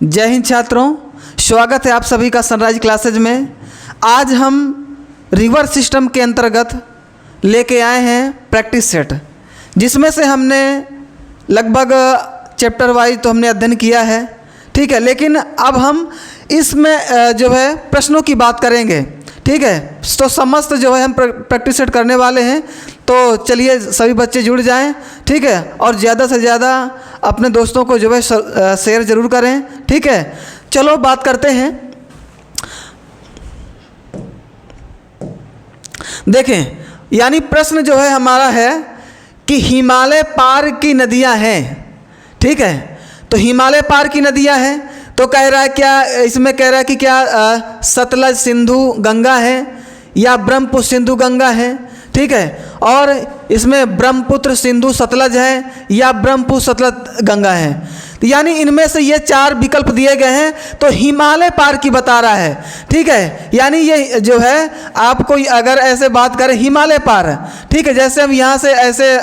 जय हिंद छात्रों, स्वागत है आप सभी का सनराइज क्लासेज में। आज हम रिवर सिस्टम के अंतर्गत लेके आए हैं प्रैक्टिस सेट, जिसमें से हमने लगभग चैप्टर वाइज तो हमने अध्ययन किया है, ठीक है। लेकिन अब हम इसमें जो है प्रश्नों की बात करेंगे, ठीक है। तो समस्त जो है हम प्रैक्टिस सेट करने वाले हैं। तो चलिए सभी बच्चे जुड़ जाएं, ठीक है। और ज़्यादा से ज़्यादा अपने दोस्तों को जो है शेयर ज़रूर करें, ठीक है। चलो बात करते हैं। देखें, यानी प्रश्न जो है हमारा है कि हिमालय पार की नदियां हैं, ठीक है। तो हिमालय पार की नदियां हैं तो कह रहा है क्या, इसमें कह रहा है कि क्या सतलज सिंधु गंगा है या ब्रह्मपुत्र सिंधु गंगा है, ठीक है। और इसमें ब्रह्मपुत्र सिंधु सतलज है या ब्रह्मपुत्र सतलज गंगा है। तो यानी इनमें से ये चार विकल्प दिए गए हैं, तो हिमालय पार की बता रहा है, ठीक है। यानी ये जो है आपको अगर ऐसे बात करें हिमालय पार, ठीक है, जैसे हम यहाँ से ऐसे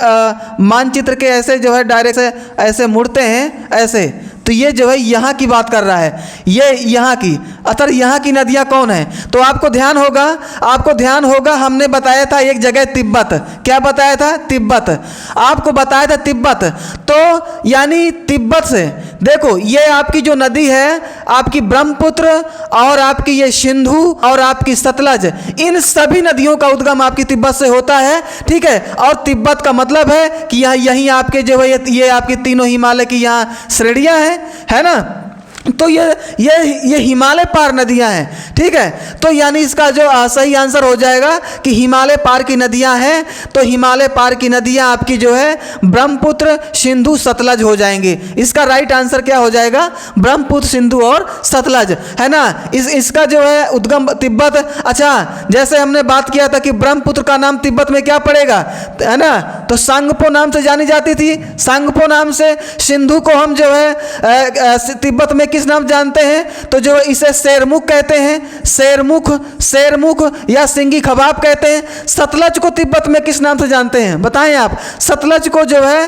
मानचित्र के ऐसे जो है डायरेक्ट से ऐसे मुड़ते हैं ऐसे, तो ये जो है यहाँ की बात कर रहा है, ये यहाँ की। अतर यहाँ की नदियाँ कौन है? तो आपको ध्यान होगा हमने बताया था एक जगह तिब्बत। क्या बताया था? तिब्बत। आपको बताया था तिब्बत। तो यानी तिब्बत से देखो, ये आपकी जो नदी है, आपकी ब्रह्मपुत्र और आपकी ये सिंधु और आपकी सतलज, इन सभी नदियों का उद्गम आपकी तिब्बत से होता है, ठीक है। और तिब्बत का मतलब है कि यहाँ यहीं आपके जो है ये आपकी तीनों हिमालय की यहाँ श्रेणियाँ हैं, है ना। तो ये हिमालय पार नदियां हैं, ठीक है। तो यानी इसका जो सही आंसर हो जाएगा कि हिमालय पार की नदियां हैं, तो हिमालय पार की नदियां आपकी जो है ब्रह्मपुत्र सिंधु सतलज हो जाएंगी। इसका राइट आंसर क्या हो जाएगा? ब्रह्मपुत्र सिंधु और सतलज, है ना। इसका जो है उद्गम तिब्बत। अच्छा, जैसे हमने बात किया था कि ब्रह्मपुत्र का नाम तिब्बत में क्या पड़ेगा, है ना, तो सांगपो नाम से जानी जाती थी, सांगपो नाम से। सिंधु को हम जो है तिब्बत में किस नाम जानते हैं? तो जो इसे शेरमुख कहते हैं, शेरमुख या सिंगी खबाब कहते हैं। सतलज को तिब्बत में किस नाम से जानते हैं, बताएं आप। सतलज को जो है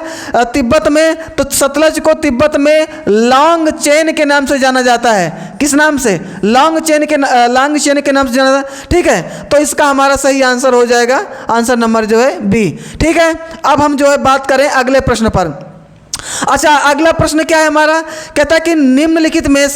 तिब्बत में, तो सतलज को तिब्बत में लॉन्ग चेन के नाम से जाना जाता है। किस नाम से? लॉन्ग चेन के नाम से जाना जाता है, ठीक है। तो इसका हमारा सही आंसर हो जाएगा, आंसर नंबर जो है बी, ठीक है। अब हम जो है बात करें अगले प्रश्न पर। अच्छा, अगला प्रश्न क्या है हमारा? कहता है कि निम्नलिखित में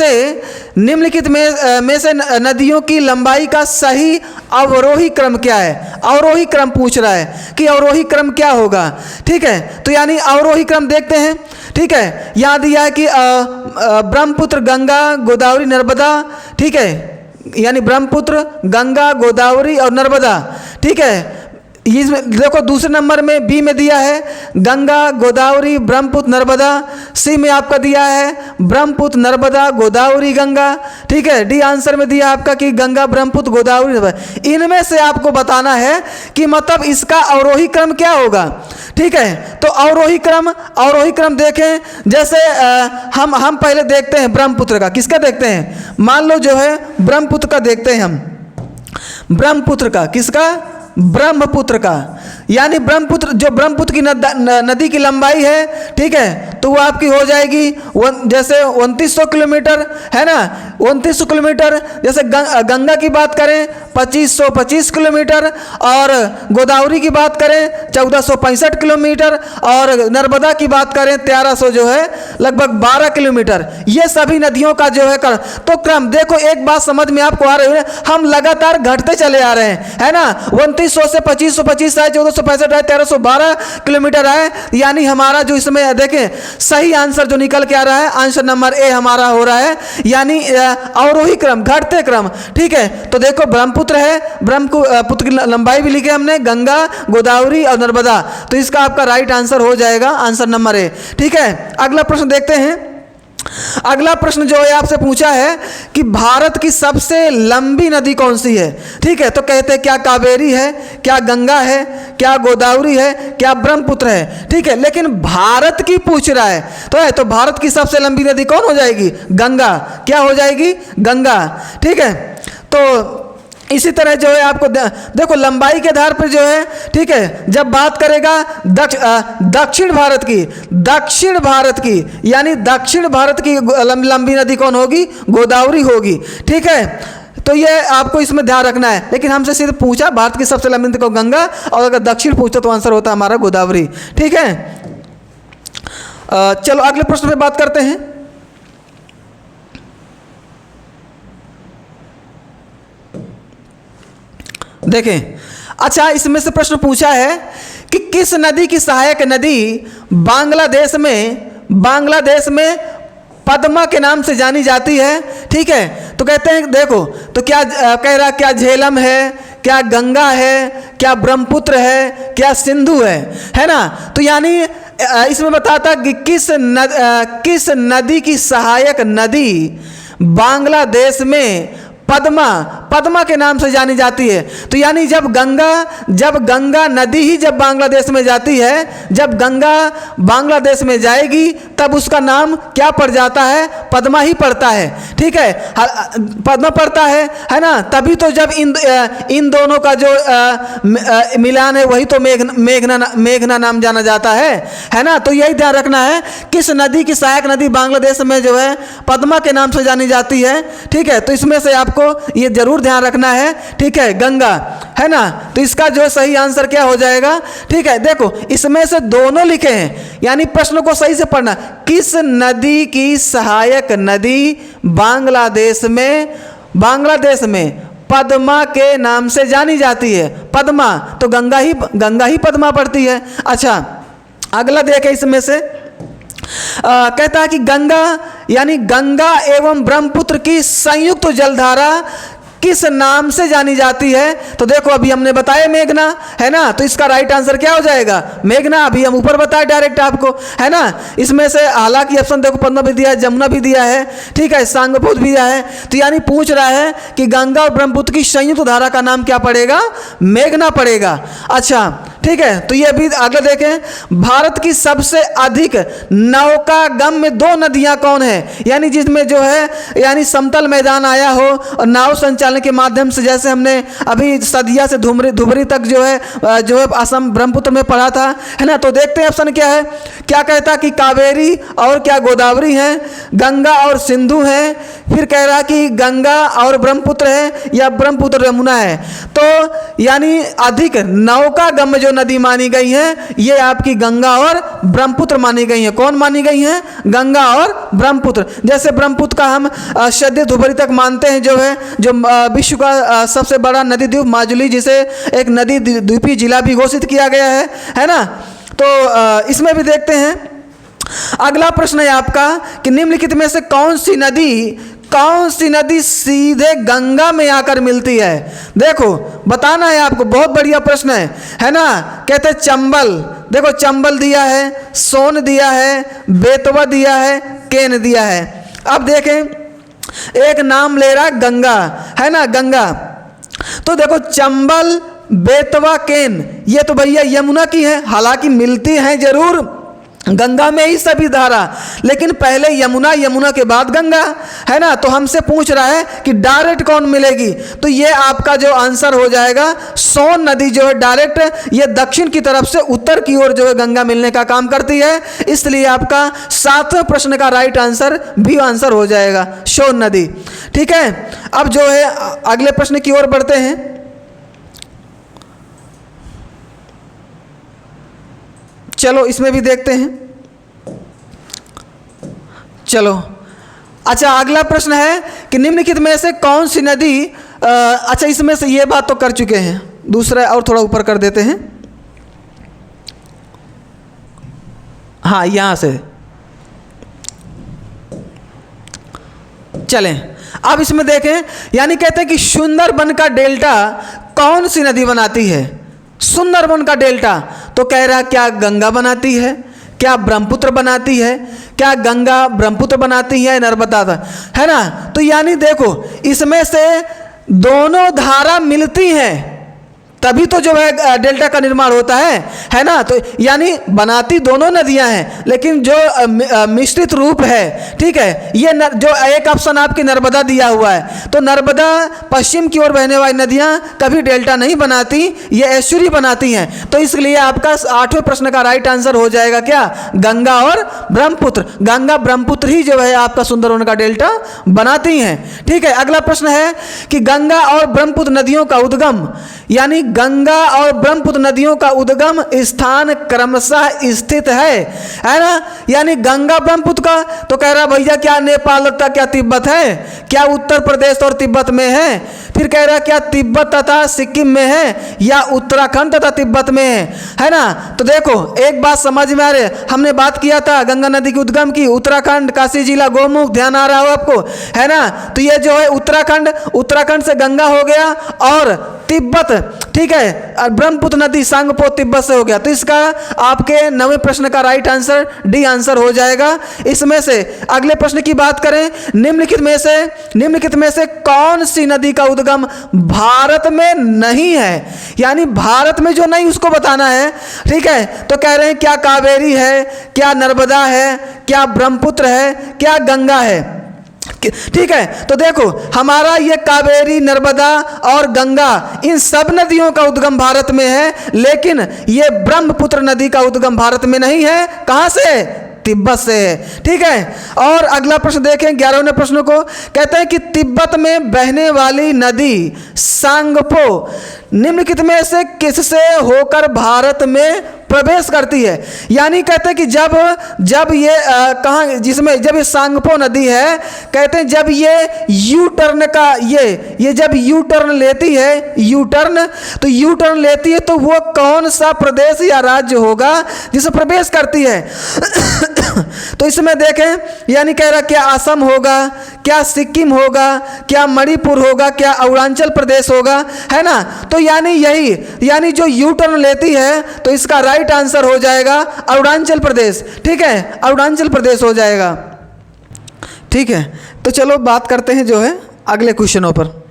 से नदियों की लंबाई का सही अवरोही क्रम क्या है? अवरोही क्रम पूछ रहा है कि अवरोही क्रम क्या होगा, ठीक है। तो यानी अवरोही क्रम देखते हैं, ठीक है। यहाँ दिया है कि ब्रह्मपुत्र गंगा गोदावरी नर्मदा, ठीक है। यानी ब्रह्मपुत्र गंगा गोदावरी और नर्मदा, ठीक है। इसमें देखो दूसरे नंबर में बी में दिया है गंगा गोदावरी ब्रह्मपुत्र नर्मदा। सी में आपका दिया है ब्रह्मपुत्र नर्मदा गोदावरी गंगा, ठीक है। डी आंसर में दिया आपका कि गंगा ब्रह्मपुत्र गोदावरी नर्मदा। इनमें से आपको बताना है कि मतलब इसका अवरोही क्रम क्या होगा, ठीक है। तो अवरोही क्रम देखें, जैसे हम पहले देखते हैं ब्रह्मपुत्र का। किसका देखते हैं? मान लो जो है ब्रह्मपुत्र का देखते हैं हम। ब्रह्मपुत्र का, किसका? ब्रह्मपुत्र का। यानी ब्रह्मपुत्र की नदी की लंबाई है, ठीक है, तो वो आपकी हो जाएगी जैसे 2900 किलोमीटर, है ना। 2900 किलोमीटर। जैसे गंगा की बात करें 2525 किलोमीटर, और गोदावरी की बात करें 1465 किलोमीटर, और नर्मदा की बात करें 1300 जो है लगभग 12 किलोमीटर। ये सभी नदियों का जो है तो क्रम देखो, एक बात समझ में आपको आ रही है, हम लगातार घटते चले आ रहे हैं, है ना। 2900 से 2525 आए, 1465 आए, 1312 किलोमीटर आए। यानी हमारा जो इसमें देखें सही आंसर जो निकल के आ रहा है, आंसर नंबर ए हमारा हो रहा है, यानी अवरोही क्रम, घटते क्रम, ठीक है। तो देखो ब्रह्मपुत्र है, ब्रह्मपुत्र की लंबाई भी लिखे हमने, गंगा गोदावरी और नर्मदा। तो इसका आपका राइट आंसर हो जाएगा आंसर नंबर ए, ठीक है। अगला प्रश्न देखते हैं। अगला प्रश्न जो है आपसे पूछा है कि भारत की सबसे लंबी नदी कौन सी है, ठीक है। तो कहते हैं क्या कावेरी है, क्या गंगा है, क्या गोदावरी है, क्या ब्रह्मपुत्र है, ठीक है। लेकिन भारत की पूछ रहा है, तो भारत की सबसे लंबी नदी कौन हो जाएगी? गंगा। क्या हो जाएगी? गंगा, ठीक है। तो इसी तरह जो है आपको देखो लंबाई के आधार पर जो है, ठीक है, जब बात करेगा दक्षिण भारत की यानी दक्षिण भारत की लंबी नदी कौन होगी? गोदावरी होगी, ठीक है। तो ये आपको इसमें ध्यान रखना है। लेकिन हमसे सीधे पूछा भारत की सबसे लंबी नदी को गंगा, और अगर दक्षिण पूछते तो आंसर होता हमारा गोदावरी, ठीक है। चलो अगले प्रश्न पे बात करते हैं। देखें, अच्छा इसमें से प्रश्न पूछा है कि किस नदी की सहायक नदी बांग्लादेश में पद्मा के नाम से जानी जाती है, ठीक है। तो कहते हैं देखो, तो क्या कह रहा, क्या झेलम है, क्या गंगा है, क्या ब्रह्मपुत्र है, क्या सिंधु है ना। तो यानी इसमें बताता कि किस नदी की सहायक नदी बांग्लादेश में पद्मा के नाम से जानी जाती है। तो यानी जब गंगा नदी ही जब बांग्लादेश में जाती है, जब गंगा बांग्लादेश में जाएगी तब उसका नाम क्या पड़ जाता है? पद्मा ही पड़ता है, ठीक है। पद्मा पड़ता है ना। तभी तो जब इन दोनों का जो मिलान है वही तो मेघना नाम जाना जाता है ना। तो यही ध्यान रखना है, किस नदी की सहायक नदी बांग्लादेश में जो है पद्मा के नाम से जानी जाती है, ठीक है। तो इसमें से आपको ये जरूर ध्यान रखना है, ठीक है, गंगा है ना। तो इसका जो सही आंसर क्या हो जाएगा? ठीक है, देखो इसमें से दोनों लिखे हैं, यानी प्रश्न को सही से पढ़ना। किस नदी की सहायक नदी बांग्लादेश में पद्मा के नाम से जानी जाती है? पद्मा, तो गंगा ही पद्मा पड़ती है। अच्छा अगला देखें, इसमें से कहता है कि गंगा एवं ब्रह्मपुत्र की संयुक्त जलधारा किस नाम से जानी जाती है? तो देखो अभी हमने बताया मेघना, है ना। तो इसका राइट आंसर क्या हो जाएगा? मेघना। अभी हम ऊपर बताए डायरेक्ट आपको, है ना। इसमें से हालांकि ऑप्शन देखो पद्मा भी दिया है, जमुना भी दिया है, ठीक है, सांगभूत भी दिया है। तो यानी पूछ रहा है कि गंगा और ब्रह्मपुत्र की संयुक्त धारा का नाम क्या पड़ेगा? मेघना पड़ेगा। अच्छा ठीक है, तो ये अभी आगे देखें, भारत की सबसे अधिक नौकागम्य दो नदियां कौन है? यानी जिसमें जो है यानी समतल मैदान आया हो और नाव संचालन के माध्यम से, जैसे हमने अभी सदिया से धुबरी तक जो है असम ब्रह्मपुत्र में पढ़ा था, है ना। तो देखते हैं ऑप्शन क्या है। क्या कहता कि कावेरी और क्या गोदावरी है, गंगा और सिंधु है, फिर कह रहा कि गंगा और ब्रह्मपुत्र है, या ब्रह्मपुत्र यमुना है। तो यानी अधिक नौकागम्य जो नदी मानी गई है ये आपकी गंगा और ब्रह्मपुत्र मानी गई है। कौन मानी गई है? गंगा और ब्रह्मपुत्र। जैसे ब्रह्मपुत्र का हम सद्य धुबरी तक मानते हैं, जो विश्व का सबसे बड़ा नदी द्वीप माजुली, जिसे एक नदी द्वीपीय जिला भी घोषित किया गया है ना। तो इसमें भी देखते हैं। अगला प्रश्न है आपका कि निम्नलिखित में से कौन सी नदी सीधे गंगा में आकर मिलती है? देखो बताना है आपको, बहुत बढ़िया प्रश्न है ना। कहते हैं चंबल, देखो चंबल दिया है, सोन दिया है, बेतवा दिया है, केन दिया है। अब देखें एक नाम ले रहा गंगा, है ना, गंगा। तो देखो चंबल, बेतवा, केन, ये तो भैया यमुना की है। हालांकि मिलती हैं जरूर गंगा में ही सभी धारा, लेकिन पहले यमुना के बाद गंगा, है ना। तो हमसे पूछ रहा है कि डायरेक्ट कौन मिलेगी? तो ये आपका जो आंसर हो जाएगा, सोन नदी जो है डायरेक्ट ये दक्षिण की तरफ से उत्तर की ओर जो है गंगा मिलने का काम करती है। इसलिए आपका 7वें प्रश्न का राइट आंसर भी आंसर हो जाएगा, सोन नदी। ठीक है, अब जो है अगले प्रश्न की ओर बढ़ते हैं। चलो इसमें भी देखते हैं। चलो अच्छा अगला प्रश्न है कि निम्नलिखित में से कौन सी नदी, अच्छा इसमें से ये बात तो कर चुके हैं, दूसरा और थोड़ा ऊपर कर देते हैं। हाँ यहाँ से चलें। अब इसमें देखें, यानी कहते हैं कि सुंदरबन का डेल्टा कौन सी नदी बनाती है? सुंदरबन का डेल्टा, तो कह रहा क्या गंगा बनाती है, क्या ब्रह्मपुत्र बनाती है, क्या गंगा ब्रह्मपुत्र बनाती है, नर्मदा, है ना। तो यानी देखो इसमें से दोनों धारा मिलती हैं, तभी तो जो है डेल्टा का निर्माण होता है ना। तो यानी बनाती दोनों नदियां हैं, लेकिन जो मिश्रित रूप है, ठीक है, ये जो एक ऑप्शन आपकी नर्मदा दिया हुआ है, तो नर्मदा पश्चिम की ओर बहने वाली नदियां कभी डेल्टा नहीं बनाती, ये एस्चुरी बनाती हैं। तो इसलिए आपका 8वें प्रश्न का राइट आंसर हो जाएगा क्या, गंगा और ब्रह्मपुत्र। गंगा ब्रह्मपुत्र ही जो है आपका सुंदरवन का डेल्टा बनाती हैं। ठीक है, अगला प्रश्न है कि गंगा और ब्रह्मपुत्र नदियों का उद्गम, यानी गंगा और ब्रह्मपुत्र नदियों का उद्गम स्थान क्रमशः स्थित है ना। यानी गंगा ब्रह्मपुत्र का तो कह रहा भैया क्या नेपाल तथा क्या तिब्बत है, क्या उत्तर प्रदेश और तिब्बत में है, फिर कह रहा क्या तिब्बत तथा सिक्किम में है, या उत्तराखंड तथा तिब्बत में है ना। तो देखो एक बात समझ में आ रही है, हमने बात किया था गंगा नदी के उद्गम की, उत्तराखंड, काशी जिला, गोमुख, ध्यान आ रहा हो आपको, है ना। तो ये जो है उत्तराखंड से गंगा हो गया, और तिब्बत, ठीक है, ब्रह्मपुत्र नदी सांगपो तिब्बत से हो गया। तो इसका आपके 9वें प्रश्न का राइट आंसर डी आंसर हो जाएगा। इसमें से अगले प्रश्न की बात करें, निम्नलिखित में से कौन सी नदी का उद्गम भारत में नहीं है, यानी भारत में जो नहीं उसको बताना है। ठीक है, तो कह रहे हैं क्या कावेरी है, क्या नर्मदा है, क्या ब्रह्मपुत्र है, क्या गंगा है। ठीक है, तो देखो हमारा ये कावेरी, नर्मदा और गंगा, इन सब नदियों का उद्गम भारत में है, लेकिन ये ब्रह्मपुत्र नदी का उद्गम भारत में नहीं है। कहां से, तिब्बत से है। ठीक है, और अगला प्रश्न देखें 11वें प्रश्न को, कहते हैं कि तिब्बत में बहने वाली नदी सांगपो निम्नलिखित में से किससे होकर भारत में प्रवेश करती है। यानी कहते हैं कि जब ये कहाँ, जिसमें जब ये सांगपो नदी है, कहते हैं जब ये यू टर्न का ये जब यू टर्न लेती है, तो यू टर्न लेती है, तो वो कौन सा प्रदेश या राज्य होगा जिसे प्रवेश करती है। तो इसमें देखें, यानी कह रहा क्या असम होगा, क्या सिक्किम होगा, क्या मणिपुर होगा, क्या अरुणाचल प्रदेश होगा, है ना। तो यानी जो यू टर्न लेती है, तो इसका राइट आंसर हो जाएगा अरुणाचल प्रदेश। ठीक है, अरुणाचल प्रदेश हो जाएगा। ठीक है, तो चलो बात करते हैं जो है अगले क्वेश्चनों पर।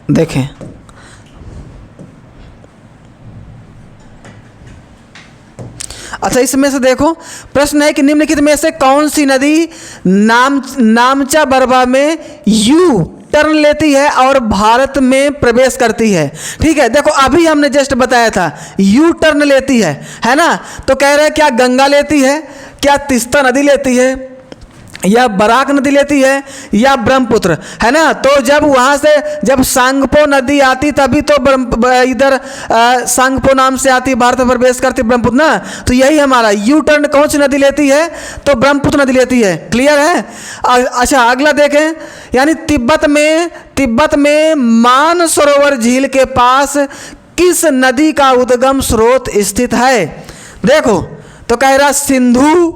देखें, अच्छा इसमें से देखो प्रश्न है कि निम्नलिखित में से कौन सी नदी नामचा बरवा में यू टर्न लेती है और भारत में प्रवेश करती है। ठीक है, देखो अभी हमने जस्ट बताया था यू टर्न लेती है ना। तो कह रहे हैं क्या गंगा लेती है, क्या तीस्ता नदी लेती है, या बराक नदी लेती है, या ब्रह्मपुत्र, है ना। तो जब वहाँ से जब सांगपो नदी आती तभी तो इधर सांगपो नाम से आती, भारत में प्रवेश करती ब्रह्मपुत्र ना। तो यही हमारा यू टर्न कौन सी नदी लेती है, तो ब्रह्मपुत्र नदी लेती है। क्लियर है। अच्छा अगला देखें, यानी तिब्बत में मानसरोवर झील के पास किस नदी का उद्गम स्रोत स्थित है। देखो तो कह रहा सिंधु,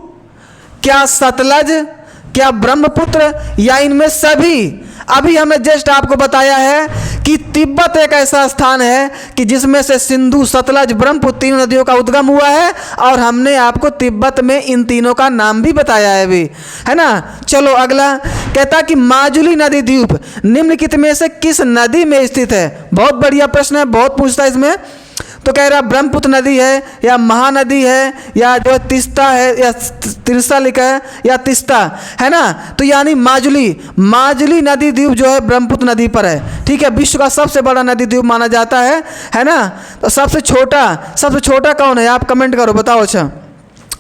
क्या सतलज, क्या ब्रह्मपुत्र, या इनमें सभी। अभी हमने जस्ट आपको बताया है कि तिब्बत एक ऐसा स्थान है कि जिसमें से सिंधु, सतलज, ब्रह्मपुत्र तीनों नदियों का उद्गम हुआ है, और हमने आपको तिब्बत में इन तीनों का नाम भी बताया है अभी, है ना। चलो अगला कहता कि माजुली नदी द्वीप निम्नलिखित में से किस नदी में स्थित है। बहुत बढ़िया प्रश्न है, बहुत पूछता है इसमें। तो कह रहा ब्रह्मपुत्र नदी है, या महानदी है, या जो तिस्ता है, या तिरसा लिखा है, या तिस्ता, है ना। तो यानी माजुली नदी द्वीप जो है ब्रह्मपुत्र नदी पर है। ठीक है, विश्व का सबसे बड़ा नदी द्वीप माना जाता है ना। तो सबसे छोटा कौन है, आप कमेंट करो बताओ।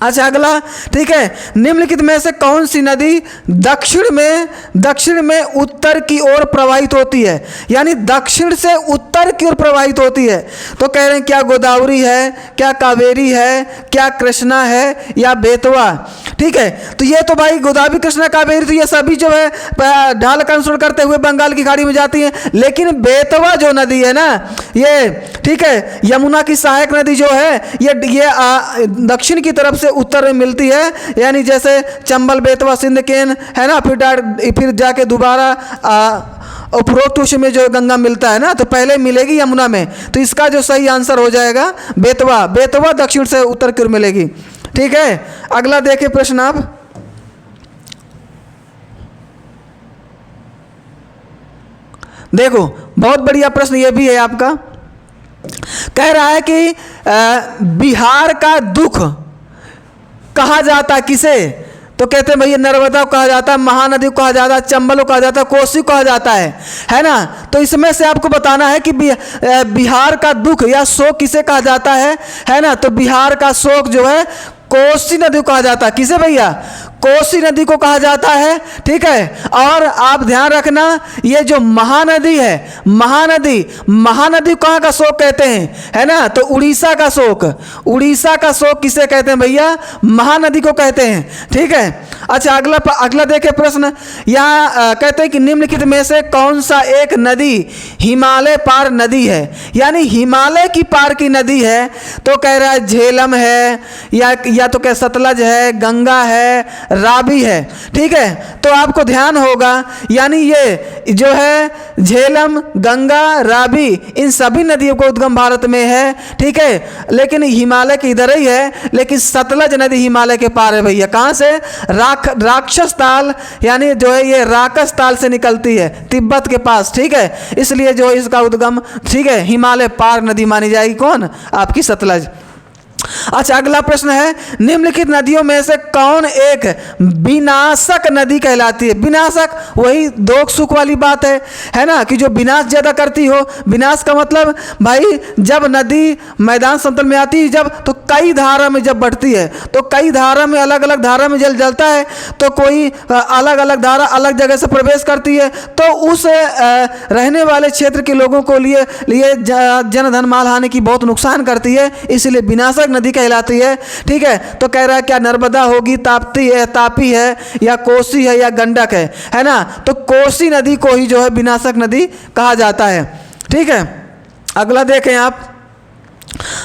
अच्छा अगला, ठीक है, निम्नलिखित में से कौन सी नदी दक्षिण में उत्तर की ओर प्रवाहित होती है, यानी दक्षिण से उत्तर की ओर प्रवाहित होती है। तो कह रहे हैं क्या गोदावरी है, क्या कावेरी है, क्या कृष्णा है, या बेतवा। ठीक है, तो ये तो भाई गोदावरी, कृष्णा, कावेरी तो ये सभी जो है ढाल का अनुसरण करते हुए बंगाल की खाड़ी में जाती हैं। लेकिन बेतवा जो नदी है ना, ये ठीक है, यमुना की सहायक नदी जो है, ये दक्षिण की तरफ से उत्तर में मिलती है, यानी जैसे चंबल, बेतवा, सिंध, केन, है ना। फिर जाके दोबारा उपरोक्त में जो गंगा मिलता है ना, तो पहले मिलेगी यमुना में। तो इसका जो सही आंसर हो जाएगा बेतवा दक्षिण से उत्तर की ओर मिलेगी। ठीक है, अगला देखें प्रश्न आप। देखो बहुत बढ़िया प्रश्न ये भी है आपका। कह रहा है कि बिहार का दुख कहा जाता किसे? तो कहते हैं भैया नर्मदा को कहा जाता है, महानदी को कहा जाता है, चंबल को कहा जाता है, कोसी को कहा जाता है ना। तो इसमें से आपको बताना है कि बिहार का दुख या शोक किसे कहा जाता है ना। तो बिहार का शोक जो है कोसी नदी को कहा जाता है। किसे भैया? कोसी नदी को कहा जाता है, ठीक है। और आप ध्यान रखना, ये जो महानदी है, महानदी कहाँ का शोक कहते हैं, है ना। तो उड़ीसा का शोक किसे कहते हैं भैया? महानदी को कहते हैं, ठीक है। अच्छा अगला देखें प्रश्न। यहाँ कहते हैं कि निम्नलिखित में से कौन सा एक नदी हिमालय पार नदी है, यानी हिमालय की पार की नदी है। तो कह रहा है झेलम है, या तो क्या सतलज है, गंगा है, रावी है, ठीक है। तो आपको ध्यान होगा, यानी ये जो है झेलम, गंगा, रावी, इन सभी नदियों को उद्गम भारत में है, ठीक है। लेकिन हिमालय के इधर ही है, लेकिन सतलज नदी हिमालय के पार है भैया। कहाँ से? राक्षस ताल, यानी जो है ये राकस ताल से निकलती है, तिब्बत के पास, ठीक है। इसलिए जो इसका उद्गम, ठीक है, हिमालय पार नदी मानी जाएगी। कौन? आपकी सतलज। अच्छा अगला प्रश्न है, निम्नलिखित नदियों में से कौन एक विनाशक नदी कहलाती है? विनाशक, वही दोख सुख वाली बात है ना, कि जो विनाश ज्यादा करती हो। विनाश का मतलब भाई जब नदी मैदान समतल में आती है जब, तो कई धारा में जब बढ़ती है, तो कई धारा में अलग अलग धारा में जल जलता है, तो कोई अलग अलग धारा अलग जगह से प्रवेश करती है, तो उस रहने वाले क्षेत्र के लोगों को लिए जन धन माल हानि की बहुत नुकसान करती है, इसलिए विनाशक नदी कहलाती है, ठीक है। तो कह रहा है क्या नर्मदा होगी, तापी है, या कोसी है, या गंडक है ना। तो कोसी नदी को ही जो है विनाशक नदी कहा जाता है, ठीक है। अगला देखें आप।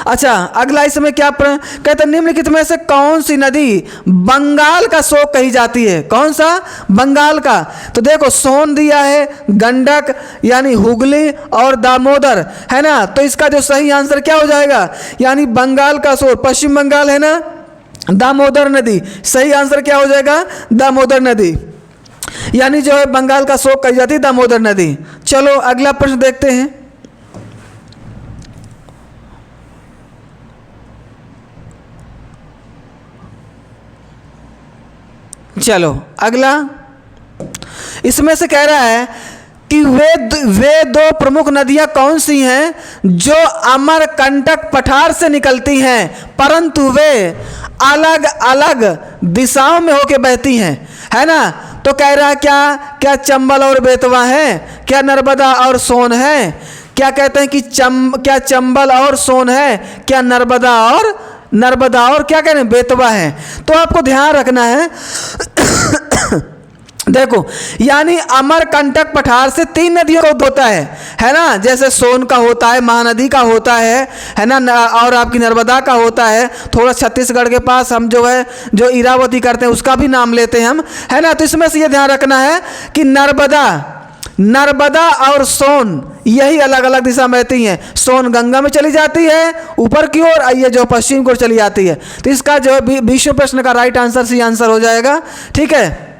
अच्छा अगला इसमें क्या कहते हैं, निम्नलिखित में से कौन सी नदी बंगाल का शोक कही जाती है? कौन सा? बंगाल का। तो देखो सोन दिया है, गंडक यानी हुगली, और दामोदर, है ना। तो इसका जो सही आंसर क्या हो जाएगा, यानी बंगाल का शोक, पश्चिम बंगाल है ना, दामोदर नदी। सही आंसर क्या हो जाएगा? दामोदर नदी, यानी जो है बंगाल का शोक कही जाती है दामोदर नदी। चलो अगला प्रश्न देखते हैं। चलो अगला, इसमें से कह रहा है कि वे दो प्रमुख नदियां कौन सी हैं जो अमरकंटक पठार से निकलती हैं, परंतु वे अलग अलग दिशाओं में होके बहती हैं, है ना। तो कह रहा है क्या चंबल और बेतवा है, क्या नर्मदा और सोन है, क्या कहते हैं कि क्या चंबल और सोन है, क्या नर्मदा और क्या कह रहे हैं, बेतवा है। तो आपको ध्यान रखना है देखो, यानी अमरकंटक पठार से 3 नदियों का उद्भव होता है ना। जैसे सोन का होता है, महानदी का होता है ना, और आपकी नर्मदा का होता है। थोड़ा छत्तीसगढ़ के पास हम जो इरावती करते हैं उसका भी नाम लेते हैं हम, है ना। तो इसमें से ये ध्यान रखना है कि नर्मदा और सोन यही अलग अलग दिशा में बहती हैं। सोन गंगा में चली जाती है ऊपर की ओर, ये जो पश्चिम की ओर चली जाती है। तो इसका जो 20वें प्रश्न का राइट आंसर सी आंसर हो जाएगा, ठीक है।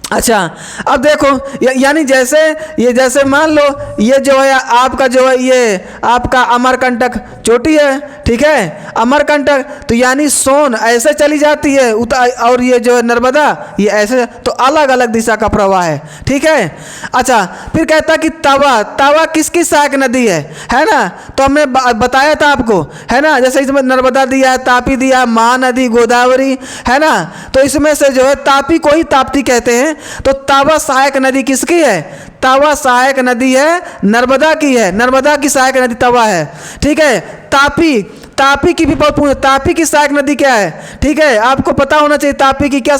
अच्छा अब देखो, यानी जैसे मान लो ये जो है आपका जो है ये आपका अमरकंटक चोटी है, ठीक है, अमरकंटक। तो यानी सोन ऐसे चली जाती है और ये जो है नर्मदा ये ऐसे, तो अलग अलग दिशा का प्रवाह है, ठीक है। अच्छा फिर कहता कि तवा किसकी सहायक नदी है ना। तो हमने बताया था आपको, है ना। जैसे इसमें नर्मदा दिया है, तापी दिया है, महानदी, गोदावरी, है ना। तो इसमें से जो है तापी को ही ताप्ती कहते हैं। तो तवा सहायक नदी किसकी है? तवा सहायक नदी है नर्मदा की है, नर्मदा की सहायक नदी तवा है, ठीक है। तापी की भी बहुत, तापी की सहायक नदी क्या है, ठीक है, आपको पता होना चाहिए। तापी की क्या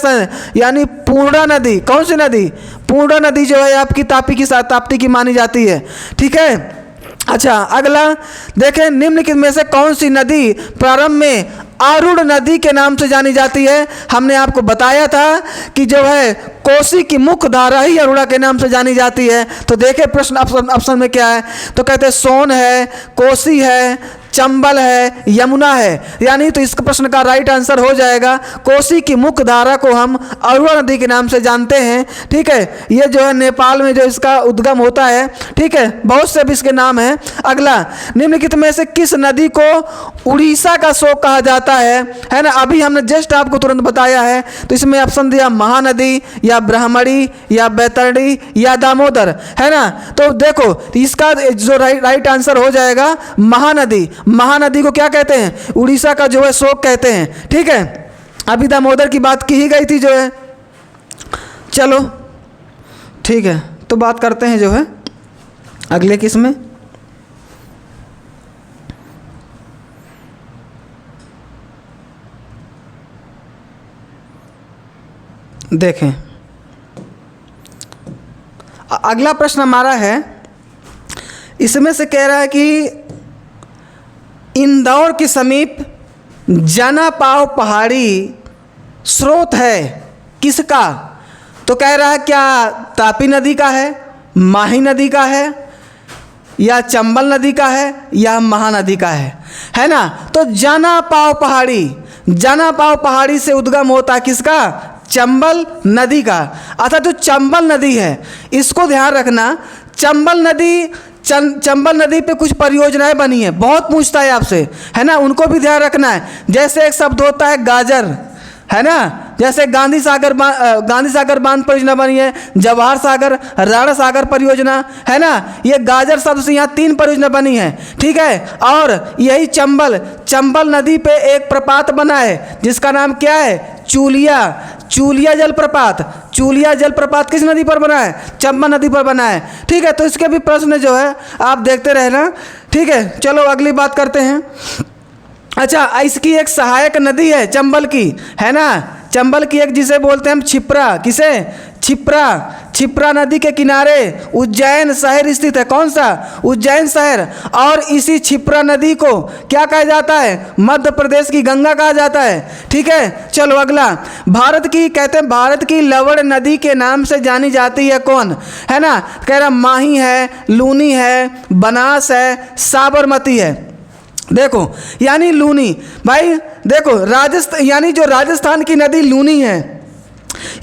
यानी पूर्णा नदी। कौन सी नदी? पूर्णा नदी जो है आपकी ताप्ती की मानी जाती है, ठीक है। अच्छा अगला देखें, निम्नलिखित में से कौन सी नदी प्रारंभ में अरुण नदी के नाम से जानी जाती है? हमने आपको बताया था कि जो है कोसी की मुख्य धारा ही अरुणा के नाम से जानी जाती है। तो देखें प्रश्न ऑप्शन में क्या है। तो कहते हैं सोन है, कोसी है, चंबल है, यमुना है। यानी तो इस प्रश्न का राइट आंसर हो जाएगा कोसी की मुख्य धारा को हम अरुणा नदी के नाम से जानते हैं। ठीक है, ये जो है नेपाल में जो इसका उद्गम होता है। ठीक है, बहुत से भी इसके नाम हैं। अगला, निम्नलिखित में से किस नदी को उड़ीसा का शोक कहा जाता है ना। अभी हमने जस्ट आपको तुरंत बताया है। तो इसमें ऑप्शन दिया महानदी या ब्राह्मणी या बैतरणी या दामोदर, है ना। तो देखो इसका जो राइट आंसर हो जाएगा महानदी। महानदी को क्या कहते हैं, उड़ीसा का जो है शोक कहते हैं। ठीक है, अभी दामोदर की बात की ही गई थी जो है। चलो ठीक है, तो बात करते हैं जो है अगले किस में। देखें, अगला प्रश्न हमारा है, इसमें से कह रहा है कि इंदौर के समीप जनापाव पहाड़ी स्रोत है किसका। तो कह रहा है क्या तापी नदी का है, माही नदी का है, या चंबल नदी का है, या महानदी का है ना। तो जनापाव पहाड़ी से उद्गम होता है किसका, चंबल नदी का। अर्थात जो चंबल नदी है इसको ध्यान रखना। चंबल नदी पे कुछ परियोजनाएं बनी है, बहुत पूछता है आपसे, है ना, उनको भी ध्यान रखना है। जैसे एक शब्द होता है गाजर, है ना, जैसे गांधी सागर बांध परियोजना बनी है, जवाहर सागर, राणा सागर परियोजना, है ना। ये गाजर शब्द से यहाँ 3 परियोजना बनी है। ठीक है, और यही चंबल नदी पे एक प्रपात बना है जिसका नाम क्या है, चूलिया जलप्रपात किस नदी पर बना है, चंबल नदी पर बना है। ठीक है, तो इसके भी प्रश्न जो है आप देखते रहना। ठीक है, चलो अगली बात करते हैं। अच्छा, इसकी एक सहायक नदी है चंबल की, है ना। चंबल की एक जिसे बोलते हैं हम छिप्रा, किसे, छिप्रा नदी के किनारे उज्जैन शहर स्थित है। कौन सा, उज्जैन शहर। और इसी छिप्रा नदी को क्या कहा जाता है, मध्य प्रदेश की गंगा कहा जाता है। ठीक है, चलो अगला, भारत की लवण नदी के नाम से जानी जाती है कौन, है ना। कह रहा माही है, लूनी है, बनास है, साबरमती है। देखो यानी लूनी, भाई देखो यानी जो राजस्थान की नदी लूनी है,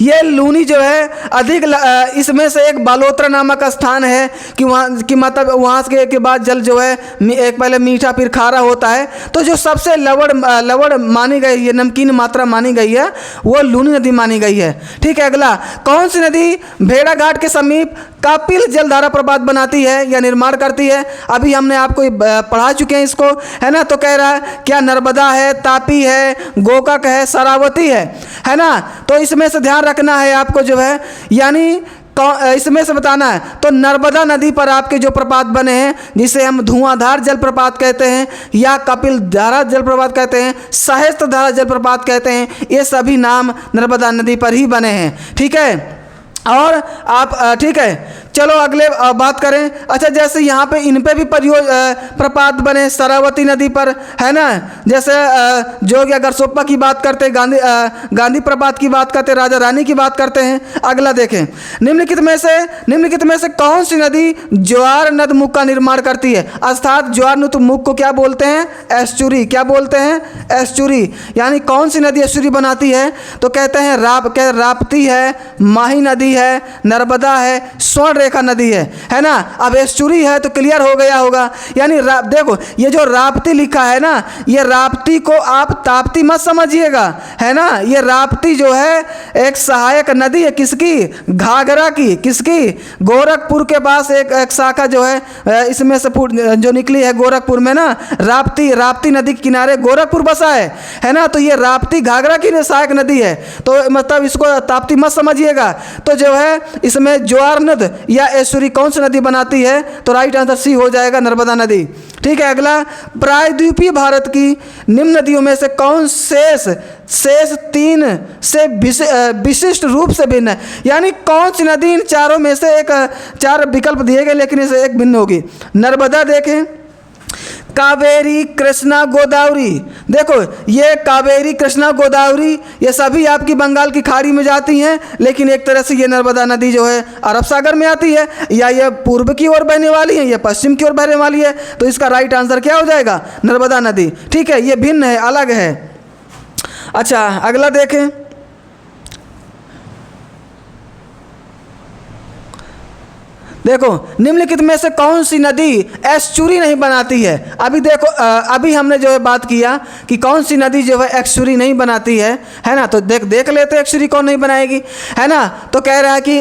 ये लूनी जो है अधिक इसमें से एक बालोतरा नामक स्थान है कि वहाँ की मतलब वहाँ के बाद जल जो है एक पहले मीठा फिर खारा होता है। तो जो सबसे लवड़ मानी गई है, नमकीन मात्रा मानी गई है, वो लूनी नदी मानी गई है। ठीक है, अगला, कौन सी नदी भेड़ाघाट के समीप कपिल जलधारा प्रपात बनाती है या निर्माण करती है। अभी हमने आपको पढ़ा चुके हैं इसको, है ना। तो कह रहा है क्या नर्मदा है, तापी है, गोकाक है, शरावती है ना। तो इसमें से ध्यान रखना है आपको जो है, यानी इसमें से बताना है। तो नर्मदा नदी पर आपके जो प्रपात बने हैं जिसे हम धुआंधार जलप्रपात कहते हैं या कपिल धारा जलप्रपात कहते हैं, सहस्त्र धारा जलप्रपात कहते हैं, ये सभी नाम नर्मदा नदी पर ही बने हैं। ठीक है, और आप ठीक है, चलो अगले बात करें। अच्छा, जैसे यहाँ पे इन पे भी प्रपात बने शरावती नदी पर, है ना। जैसे जोगिया गरसोप्पा की बात करते हैं, गांधी प्रपात की बात करते हैं, राजा रानी की बात करते हैं। अगला देखें, निम्नलिखित में से कौन सी नदी ज्वार नद मुख का निर्माण करती है। अर्थात ज्वार नद मुख को क्या बोलते हैं, एस्चुरी। क्या बोलते हैं, एस्चुरी। यानी कौन सी नदी एस्चुरी बनाती है, तो कहते हैं राप्ती है, माही नदी है, नर्मदा है, स्वर्ण रेखा नदी है ना। अब एस्चुरी है तो क्लियर हो गया होगा। यानी देखो ये जो राप्ती लिखा है ना, ये राप्ती को आप ताप्ती मत समझिएगा, है ना। ये राप्ती जो है एक सहायक नदी है किसकी, घाघरा की। किसकी, गोरखपुर के पास एक शाखा जो है इसमें से जो निकली है गोरखपुर में ना, राप्ती नदी के किनारे गोरखपुर बसा है ना। तो ये राप्ती घाघरा की सहायक नदी है, तो मतलब इसको ताप्ती मत समझिएगा। तो जो है इसमें ज्वार नद या एस्चुरी कौन सी नदी बनाती है, तो राइट आंसर सी हो जाएगा, नर्मदा नदी। ठीक है, अगला, प्रायद्वीपीय भारत की निम्न नदियों में से कौन शेष 3 से विशिष्ट रूप से भिन्न है। यानी कौन सी नदी इन चारों में से 4 विकल्प दिए गए लेकिन इसे एक भिन्न होगी। नर्मदा देखें, कावेरी, कृष्णा, गोदावरी। देखो ये कावेरी, कृष्णा, गोदावरी ये सभी आपकी बंगाल की खाड़ी में जाती हैं, लेकिन एक तरह से ये नर्मदा नदी जो है अरब सागर में आती है, या ये पूर्व की ओर बहने वाली है या पश्चिम की ओर बहने वाली है। तो इसका राइट आंसर क्या हो जाएगा? नर्मदा नदी। ठीक है, ये भिन्न है, अलग है। अच्छा अगला देखें। देखो निम्नलिखित में से कौन सी नदी एस्चुरी नहीं बनाती है? अभी देखो अभी हमने जो है बात किया कि कौन सी नदी जो है एस्चुरी नहीं बनाती है ना। तो देख लेते हैं एस्चुरी कौन नहीं बनाएगी, है ना। तो कह रहा है कि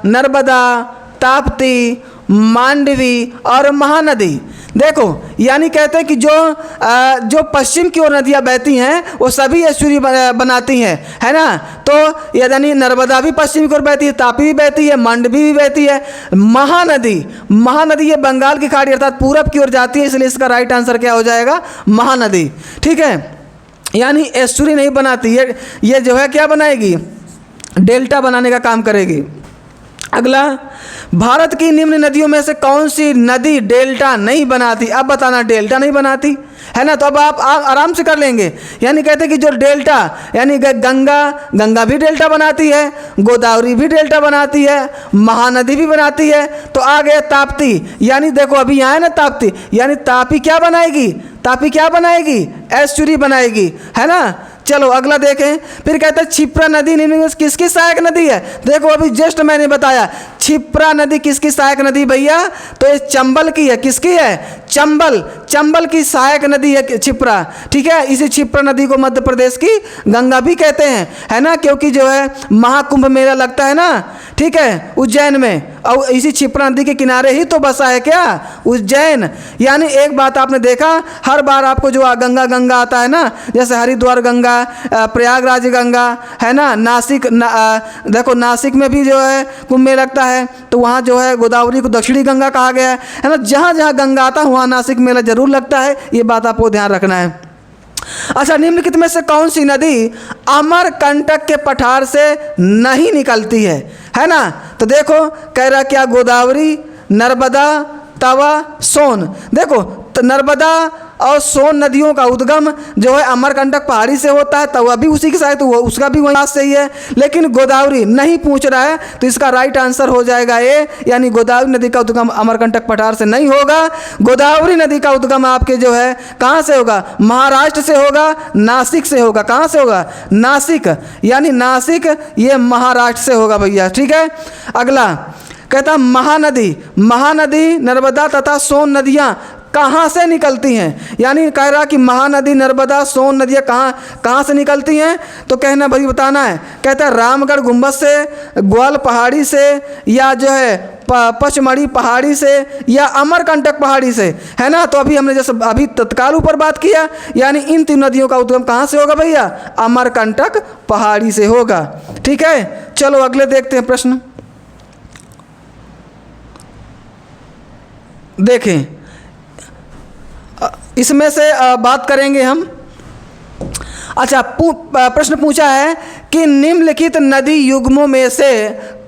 नर्मदा, ताप्ती, मांडवी और महानदी। देखो यानी कहते हैं कि जो पश्चिम की ओर नदियाँ बहती हैं वो सभी एस्चुरी बनाती हैं, है ना। तो यानी नर्मदा भी पश्चिम की ओर बहती है, तापी भी बहती है, मांडवी भी बहती है। महानदी ये बंगाल की खाड़ी अर्थात पूरब की ओर जाती है, इसलिए इसका राइट आंसर क्या हो जाएगा? महानदी। ठीक है, यानी एस्चुरी नहीं बनाती है, ये जो है क्या बनाएगी? डेल्टा बनाने का काम करेगी। अगला, भारत की निम्न नदियों में से कौन सी नदी डेल्टा नहीं बनाती? अब बताना डेल्टा नहीं बनाती, है ना। तो अब आप आराम से कर लेंगे। यानी कहते हैं कि जो डेल्टा यानी गंगा भी डेल्टा बनाती है, गोदावरी भी डेल्टा बनाती है, महानदी भी बनाती है। तो आ गया ताप्ती। यानी देखो अभी यहाँ है ना ताप्ती, यानी तापी क्या बनाएगी? एस्चुरी बनाएगी, है ना। चलो अगला देखें। फिर कहते हैं क्षिप्रा नदी निम्न में किसकी सहायक नदी है? देखो अभी जस्ट मैंने बताया क्षिप्रा नदी किसकी सहायक नदी भैया? तो ये चंबल की है। किसकी है? चंबल की सहायक नदी है क्षिप्रा। ठीक है, इसी क्षिप्रा नदी को मध्य प्रदेश की गंगा भी कहते हैं, है ना, क्योंकि जो है महाकुंभ मेला लगता है ना, ठीक है, उज्जैन में, और इसी क्षिप्रा नदी के किनारे ही तो बसा है क्या? उज्जैन। यानी एक बात आपने देखा, हर बार आपको जो गंगा आता है ना, जैसे हरिद्वार गंगा, प्रयागराज गंगा, है ना, देखो नासिक में भी जो है कुंभ मेला लगता है, तो वहाँ जो है गोदावरी को दक्षिणी गंगा कहा गया है ना। जहाँ जहाँ गंगा आता है वहाँ नासिक मेला जरूर लगता है, ये बात आपको ध्यान रखना है। अच्छा, निम्नलिखित में से कौन सी नदी अमरकंटक के पठार से नहीं निकलती है ना। तो देखो कह रहा क्या? गोदावरी, नर्मदा, तवा, सोन। देखो तो नर्मदा और सोन नदियों का उद्गम जो है अमरकंटक पहाड़ी से होता है, तवा भी उसी के साथ, तो उसका भी वही बात सही है। लेकिन गोदावरी नहीं पूछ रहा है, तो इसका राइट आंसर हो जाएगा ए, यानी गोदावरी नदी का उद्गम अमरकंटक पठार से नहीं होगा। गोदावरी नदी का उद्गम आपके जो है कहाँ से होगा? महाराष्ट्र से होगा, नासिक से होगा। कहाँ से होगा? नासिक, यानी नासिक ये महाराष्ट्र से होगा भैया। ठीक है, अगला कहता महानदी नर्मदा तथा सोन नदियाँ कहाँ से निकलती हैं? यानी कह रहा कि महानदी, नर्मदा, सोन नदियाँ कहाँ से निकलती हैं? तो कहना भाई बताना है। कहता है रामगढ़ गुंबद से, ग्वाल पहाड़ी से, या जो है पचमढ़ी पहाड़ी से, या अमरकंटक पहाड़ी से, है ना। तो अभी हमने जैसे अभी तत्काल ऊपर बात किया, यानी इन तीन नदियों का उद्गम कहाँ से होगा भैया? अमरकंटक पहाड़ी से होगा। ठीक है, चलो अगले देखते हैं प्रश्न। देखें, इसमें से बात करेंगे हम। अच्छा, प्रश्न पूछा है कि निम्नलिखित नदी युग्मों में से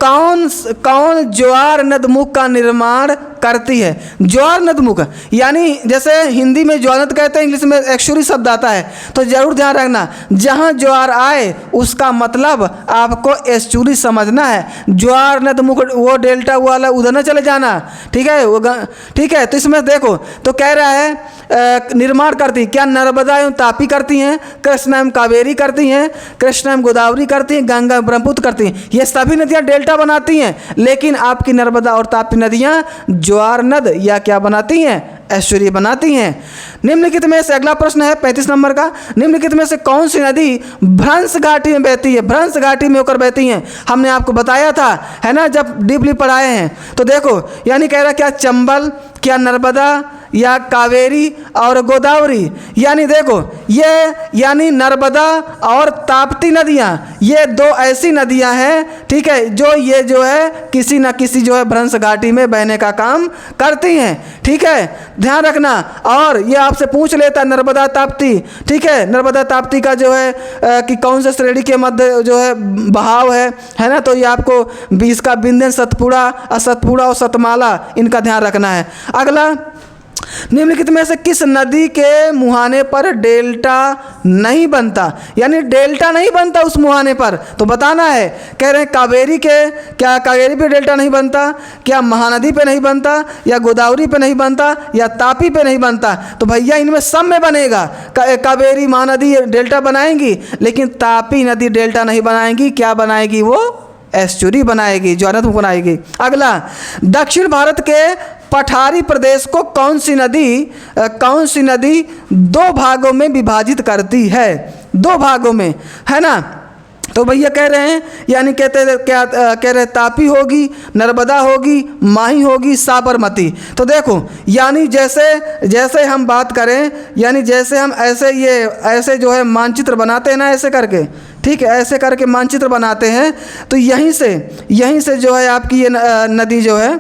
कौन ज्वार नदमुख का निर्माण करती है? ज्वार नदमुख यानी जैसे हिंदी में ज्वारनद कहते हैं, इंग्लिश में एक्चुअली शब्द आता है, तो जरूर ध्यान रखना, जहाँ ज्वार आए उसका मतलब आपको एस्चुरी समझना है। ज्वार नदमुख वो डेल्टा वाला उधर न चले जाना, ठीक है, ठीक है। तो इसमें देखो तो कह रहा है निर्माण करती, क्या नर्मदा एवं तापी करती हैं, कृष्णा एवं कावेरी करती हैं, कृष्णा एवं गोदावरी करती हैं, गंगा ब्रह्मपुत्र करती हैं। ये सभी नदियाँ डेल्टा बनाती हैं, लेकिन आपकी नर्मदा और तापी नदियाँ ज्वार नद या क्या बनाती हैं? एस्चुरी बनाती हैं। निम्नलिखित में से अगला प्रश्न है 35 नंबर का, निम्नलिखित में से कौन सी नदी भ्रंश घाटी में बहती है? भ्रंश घाटी में होकर बहती हैं, हमने आपको बताया था, है ना, जब डीपली पढ़ाए हैं। तो देखो यानी कह रहा क्या चंबल, क्या नर्मदा, या कावेरी और गोदावरी। यानी देखो ये यानी नर्मदा और ताप्ती नदियाँ, ये दो ऐसी नदियाँ हैं, ठीक है, जो है किसी न किसी जो है भ्रंश घाटी में बहने का काम करती हैं। ठीक है, ध्यान रखना। और ये आपसे पूछ लेता नर्मदा ताप्ती, ठीक है, नर्मदा ताप्ती का जो है कि कौन से श्रेणी के मध्य जो है बहाव है ना। तो ये आपको इसका बिंदन, सतपुड़ा और सतमाला, इनका ध्यान रखना है। अगला निम्नलिखित में से किस नदी के मुहाने पर डेल्टा नहीं बनता, यानी डेल्टा नहीं बनता उस मुहाने पर, तो बताना है। कह रहे हैं कावेरी के, क्या कावेरी पे डेल्टा नहीं बनता, क्या महानदी पे नहीं बनता, या गोदावरी पे नहीं बनता, या तापी पे नहीं बनता। तो भैया इनमें सब में बनेगा। कावेरी महानदी डेल्टा बनाएंगी, लेकिन तापी नदी डेल्टा नहीं बनाएंगी। क्या बनाएगी वो? एस्चुरी बनाएगी, ज्वारनद बनाएगी। अगला, दक्षिण भारत के पठारी प्रदेश को कौन सी नदी दो भागों में विभाजित करती है? दो भागों में, है ना। तो भैया कह रहे हैं, यानी कह रहे तापी होगी, नर्मदा होगी, माही होगी, साबरमती। तो देखो, यानी जैसे हम बात करें, यानी जैसे हम ऐसे जो है मानचित्र बनाते हैं ना, ऐसे करके, ठीक है, ऐसे करके मानचित्र बनाते हैं, तो यहीं से जो है आपकी ये नदी जो है,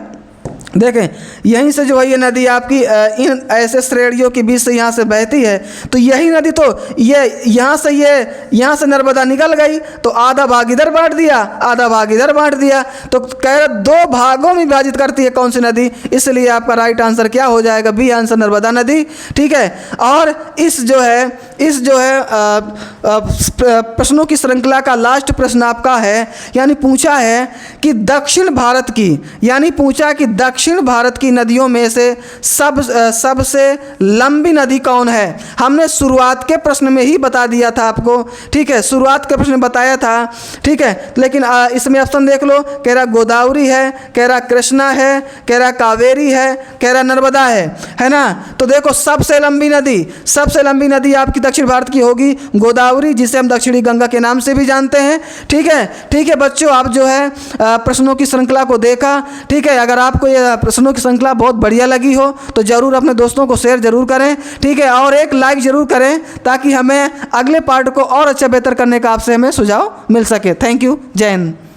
देखें, यहीं से जो है ये नदी आपकी इन ऐसे श्रेणियों के बीच से यहाँ से बहती है। तो यही नदी, तो यहाँ से नर्मदा निकल गई, तो आधा भाग इधर बांट दिया, आधा भाग इधर बांट दिया। तो कह रहे दो भागों में विभाजित करती है कौन सी नदी, इसलिए आपका राइट आंसर क्या हो जाएगा? बी आंसर, नर्मदा नदी। ठीक है। और इस जो है प्रश्नों की श्रृंखला का लास्ट प्रश्न आपका है, यानी पूछा है कि दक्षिण भारत की नदियों में से सबसे लंबी नदी कौन है? हमने शुरुआत के प्रश्न में ही बता दिया था आपको, ठीक है, शुरुआत के प्रश्न में बताया था, ठीक है। लेकिन इसमें ऑप्शन देख लो, कह रहा गोदावरी है, कह रहा कृष्णा है, कह रहा कावेरी है, कह रहा नर्मदा है ना। तो देखो, सबसे लंबी नदी आपकी दक्षिण भारत की होगी गोदावरी, जिसे हम दक्षिणी गंगा के नाम से भी जानते हैं। ठीक है बच्चों, आप जो है प्रश्नों की श्रृंखला को देखा, ठीक है। अगर आपको ये प्रश्नों की श्रृंखला बहुत बढ़िया लगी हो तो ज़रूर अपने दोस्तों को शेयर ज़रूर करें, ठीक है, और एक लाइक ज़रूर करें, ताकि हमें अगले पार्ट को और अच्छा बेहतर करने का आपसे हमें सुझाव मिल सके। Thank you. जय हिंद।